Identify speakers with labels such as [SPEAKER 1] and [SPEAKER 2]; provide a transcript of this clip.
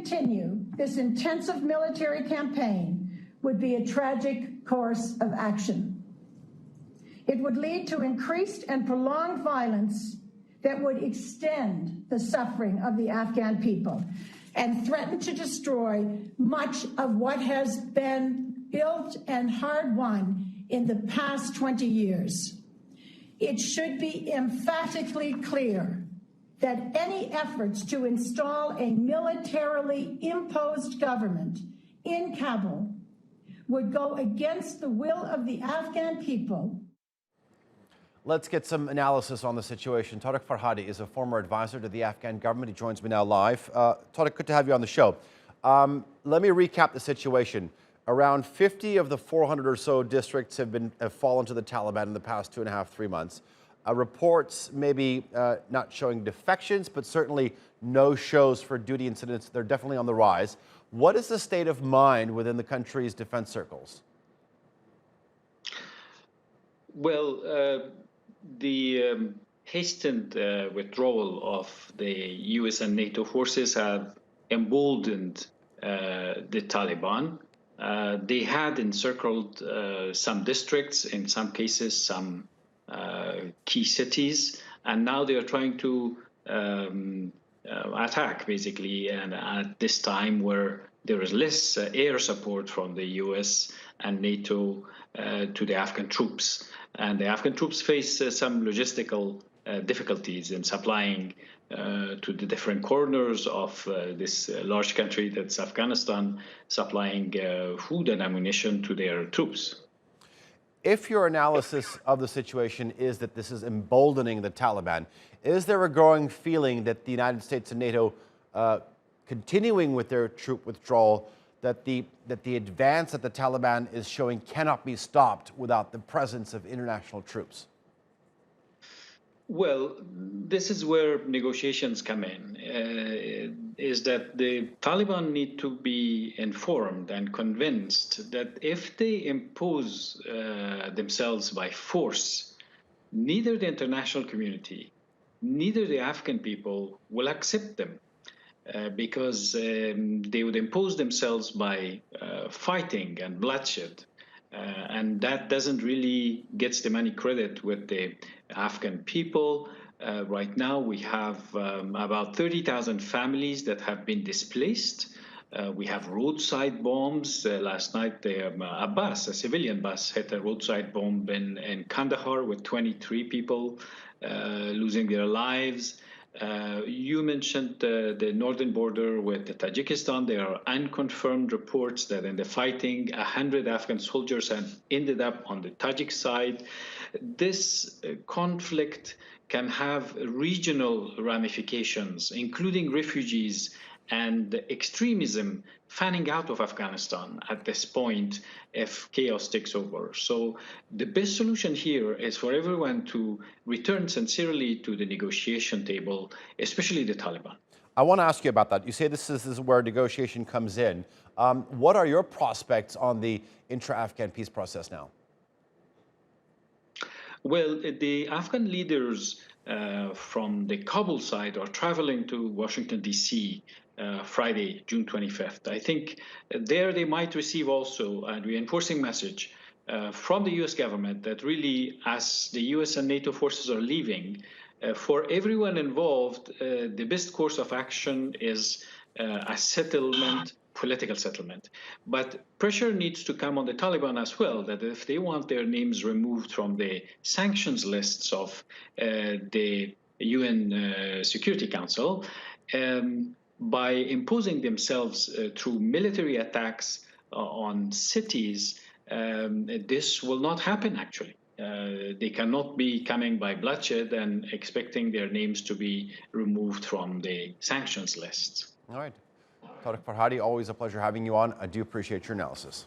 [SPEAKER 1] continue this intensive military campaign would be a tragic course of action. It would lead to increased and prolonged violence that would extend the suffering of the Afghan people and threaten to destroy much of what has been built and hard-won in the past 20 years. It should be emphatically clear that any efforts to install a militarily imposed government in Kabul would go against the will of the Afghan people.
[SPEAKER 2] Let's get some analysis on the situation. Torek Farhadi is a former advisor to the Afghan government. He joins me now live. Torek, good to have you on the show. Let me recap the situation. Around 50 of the 400 or so districts have fallen to the Taliban in the past 2.5, 3 months. Reports maybe not showing defections, but certainly no-shows for duty incidents. They're definitely on the rise. What is the state of mind within the country's defense circles?
[SPEAKER 3] Well, the hastened withdrawal of the U.S. and NATO forces have emboldened the Taliban. They had encircled some districts, in some cases some key cities, and now they are trying to attack, basically, and at this time where there is less air support from the U.S. and NATO to the Afghan troops. And the Afghan troops face some logistical difficulties in supplying to the different corners of this large country that's Afghanistan, supplying food and ammunition to their troops.
[SPEAKER 2] If your analysis of the situation is that this is emboldening the Taliban, is there a growing feeling that the United States and NATO, continuing with their troop withdrawal, that the advance that the Taliban is showing cannot be stopped without the presence of international troops?
[SPEAKER 3] Well, this is where negotiations come in, is that the Taliban need to be informed and convinced that if they impose themselves by force, neither the international community, neither the Afghan people will accept them. Because they would impose themselves by fighting and bloodshed. And that doesn't really get them any credit with the Afghan people. Right now, we have about 30,000 families that have been displaced. We have roadside bombs. Last night, a bus, a civilian bus, hit a roadside bomb in Kandahar with 23 people losing their lives. You mentioned the northern border with Tajikistan. There are unconfirmed reports that in the fighting, 100 Afghan soldiers have ended up on the Tajik side. This conflict can have regional ramifications, including refugees and extremism fanning out of Afghanistan at this point if chaos takes over. So the best solution here is for everyone to return sincerely to the negotiation table, especially the Taliban.
[SPEAKER 2] I want to ask you about that. You say this is where negotiation comes in. What are your prospects on the intra-Afghan peace process now?
[SPEAKER 3] Well, the Afghan leaders from the Kabul side are traveling to Washington, D.C. Friday, June 25th. I think there they might receive also a reinforcing message from the U.S. government that really, as the U.S. and NATO forces are leaving, for everyone involved, the best course of action is a settlement, political settlement. But pressure needs to come on the Taliban as well, that if they want their names removed from the sanctions lists of the UN Security Council, by imposing themselves through military attacks on cities, this will not happen, actually. They cannot be coming by bloodshed and expecting their names to be removed from the sanctions lists.
[SPEAKER 2] All right. Torek Farhadi, always a pleasure having you on. I do appreciate your analysis.